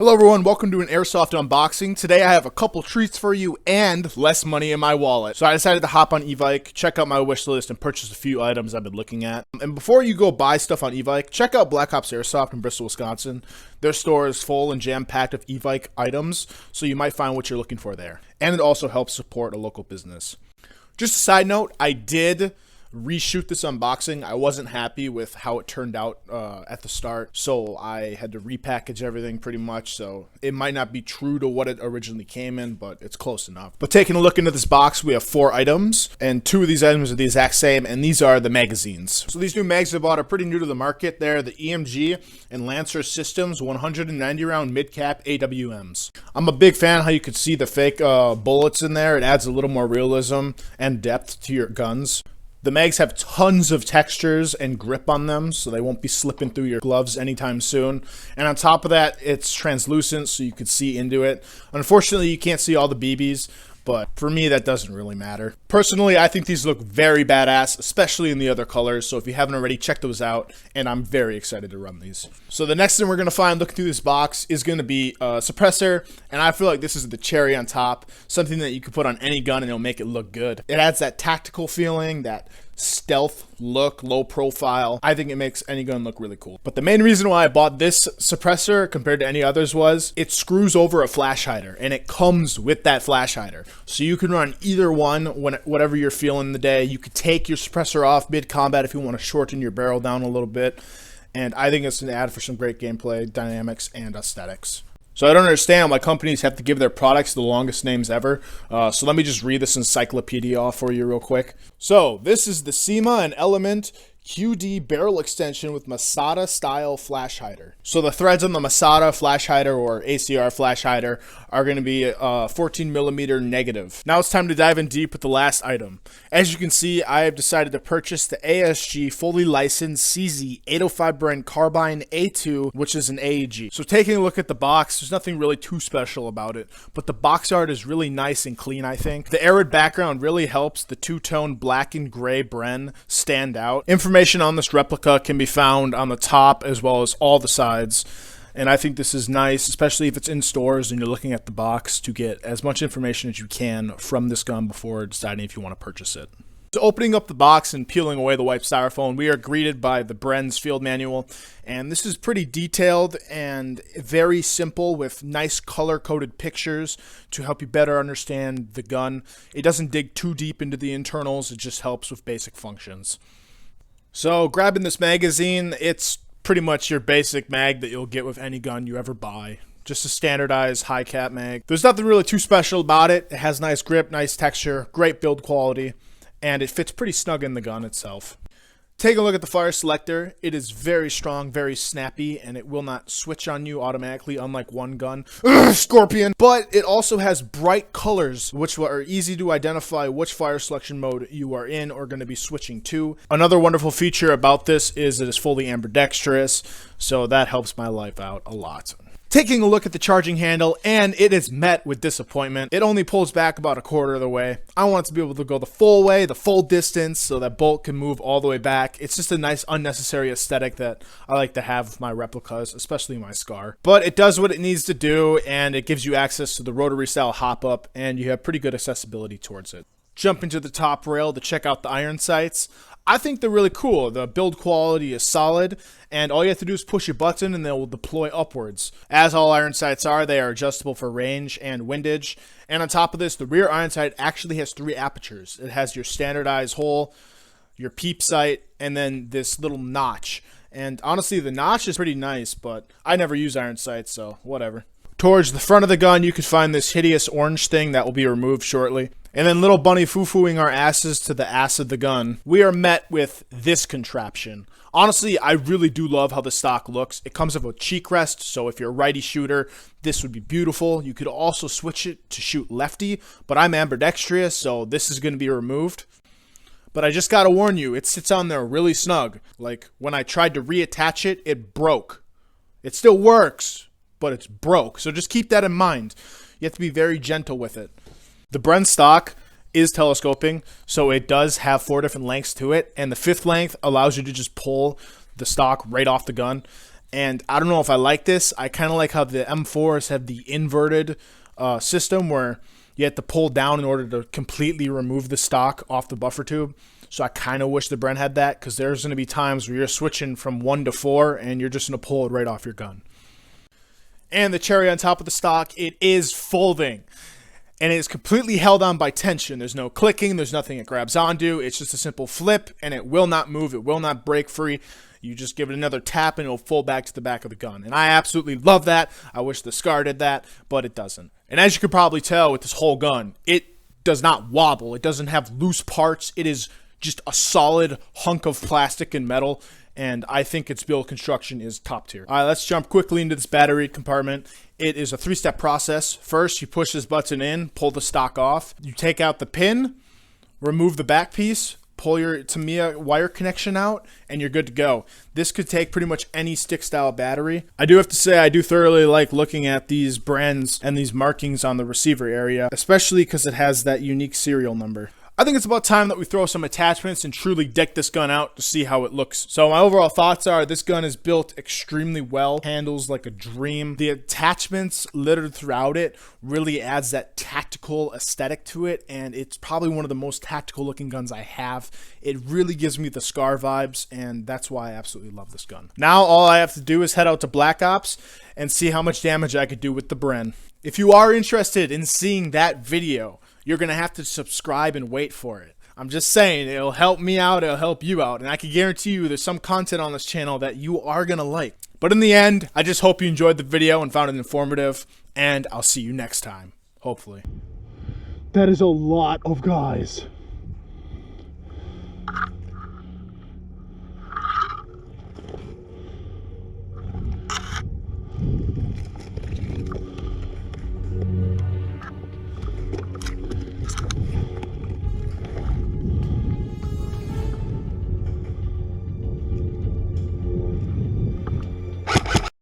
Hello everyone, welcome to an Airsoft unboxing. Today I have a couple treats for you and less money in my wallet. So I decided to hop on Evike, check out my wish list, and purchase a few items I've been looking at. And before you go buy stuff on Evike, check out Black Ops Airsoft in Bristol, Wisconsin. Their store is full and jam-packed of Evike items, so you might find what you're looking for there. And it also helps support a local business. Just a side note, I did reshoot this unboxing. I wasn't happy with how it turned out at the start, so I had to repackage everything pretty much, so it might not be true to what it originally came in, but it's close enough. But taking a look into this box, we have 4 items, and 2 of these items are the exact same, and these are the magazines. So these new mags I bought are pretty new to the market. They're the EMG and Lancer Systems 190 round mid-cap AWMs. I'm a big fan how you could see the fake bullets in there. It adds a little more realism and depth to your guns. The mags have tons of textures and grip on them, so they won't be slipping through your gloves anytime soon. And on top of that, it's translucent, so you can see into it. Unfortunately, you can't see all the BBs, but for me, that doesn't really matter. Personally, I think these look very badass, especially in the other colors, so if you haven't already, check those out, and I'm very excited to run these. So the next thing we're going to find looking through this box is going to be a suppressor, and I feel like this is the cherry on top, something that you can put on any gun and it'll make it look good. It adds that tactical feeling, that stealth look, low profile. I think it makes any gun look really cool. But the main reason why I bought this suppressor compared to any others was it screws over a flash hider, and it comes with that flash hider. So you can run either one whatever you're feeling the day. You could take your suppressor off mid-combat if you want to shorten your barrel down a little bit. And I think it's an add for some great gameplay, dynamics, and aesthetics. So I don't understand why companies have to give their products the longest names ever. So let me just read this encyclopedia off for you real quick. So this is the SEMA and Element QD barrel extension with Masada style flash hider. So the threads on the Masada flash hider or ACR flash hider are going to be 14 millimeter negative. Now it's time to dive in deep with the last item. As you can see, I have decided to purchase the ASG fully licensed CZ 805 brand carbine A2, which is an AEG. So taking a look at the box, there's nothing really too special about it, but the box art is really nice and clean, I think. The arid background really helps the two-tone black and gray Bren stand out. Information on this replica can be found on the top as well as all the sides. And I think this is nice, especially if it's in stores and you're looking at the box, to get as much information as you can from this gun before deciding if you want to purchase it. So opening up the box and peeling away the white styrofoam, we are greeted by the Bren's field manual. And this is pretty detailed and very simple with nice color-coded pictures to help you better understand the gun. It doesn't dig too deep into the internals, it just helps with basic functions. So grabbing this magazine, it's pretty much your basic mag that you'll get with any gun you ever buy. Just a standardized high cap mag. There's nothing really too special about it. It has nice grip, nice texture, great build quality, and it fits pretty snug in the gun itself. Take a look at the fire selector. It is very strong, very snappy, and it will not switch on you automatically, unlike one gun, Scorpion. But it also has bright colors, which are easy to identify which fire selection mode you are in or going to be switching to. Another wonderful feature about this is it is fully ambidextrous, so that helps my life out a lot. Taking a look at the charging handle, and it is met with disappointment. It only pulls back about a quarter of the way. I want it to be able to go the full way, the full distance, so that bolt can move all the way back. It's just a nice unnecessary aesthetic that I like to have with my replicas, especially my Scar. But it does what it needs to do, and it gives you access to the rotary style hop-up, and you have pretty good accessibility towards it. Jumping to the top rail to check out the iron sights. I think they're really cool. The build quality is solid, and all you have to do is push a button and they will deploy upwards. As all iron sights are, they are adjustable for range and windage. And on top of this, the rear iron sight actually has 3 apertures. It has your standardized hole, your peep sight, and then this little notch. And honestly, the notch is pretty nice, but I never use iron sights, so whatever. Towards the front of the gun, you can find this hideous orange thing that will be removed shortly. And then little bunny foo-fooing our asses to the ass of the gun, we are met with this contraption. Honestly, I really do love how the stock looks. It comes with a cheek rest, so if you're a righty shooter, this would be beautiful. You could also switch it to shoot lefty, but I'm ambidextrous, so this is going to be removed. But I just gotta warn you, it sits on there really snug. Like, when I tried to reattach it, it broke. It still works, but it's broke, so just keep that in mind. You have to be very gentle with it. The Bren stock is telescoping, so it does have 4 different lengths to it, and the 5th length allows you to just pull the stock right off the gun. And I don't know if I like this. I kind of like how the M4s have the inverted system where you have to pull down in order to completely remove the stock off the buffer tube. So I kind of wish the Bren had that, because there's going to be times where you're switching from 1 to 4 and you're just going to pull it right off your gun. And the cherry on top of the stock, it is folding. And it is completely held on by tension. There's no clicking. There's nothing it grabs onto. It's just a simple flip, and it will not move. It will not break free. You just give it another tap, and it'll fold back to the back of the gun. And I absolutely love that. I wish the SCAR did that, but it doesn't. And as you can probably tell with this whole gun, it does not wobble. It doesn't have loose parts. It is just a solid hunk of plastic and metal. And I think its build construction is top tier. All right, let's jump quickly into this battery compartment. It is a 3-step process. First, you push this button in, pull the stock off. You take out the pin, remove the back piece, pull your Tamiya wire connection out, and you're good to go. This could take pretty much any stick style battery. I do have to say I do thoroughly like looking at these brands and these markings on the receiver area, especially because it has that unique serial number. I think it's about time that we throw some attachments and truly deck this gun out to see how it looks. So my overall thoughts are this gun is built extremely well, handles like a dream. The attachments littered throughout it really adds that tactical aesthetic to it, and it's probably one of the most tactical looking guns I have. It really gives me the SCAR vibes, and that's why I absolutely love this gun. Now all I have to do is head out to Black Ops and see how much damage I could do with the Bren. If you are interested in seeing that video, you're going to have to subscribe and wait for it. I'm just saying, it'll help me out, it'll help you out, and I can guarantee you there's some content on this channel that you are going to like. But in the end, I just hope you enjoyed the video and found it informative, and I'll see you next time, hopefully. That is a lot of guys.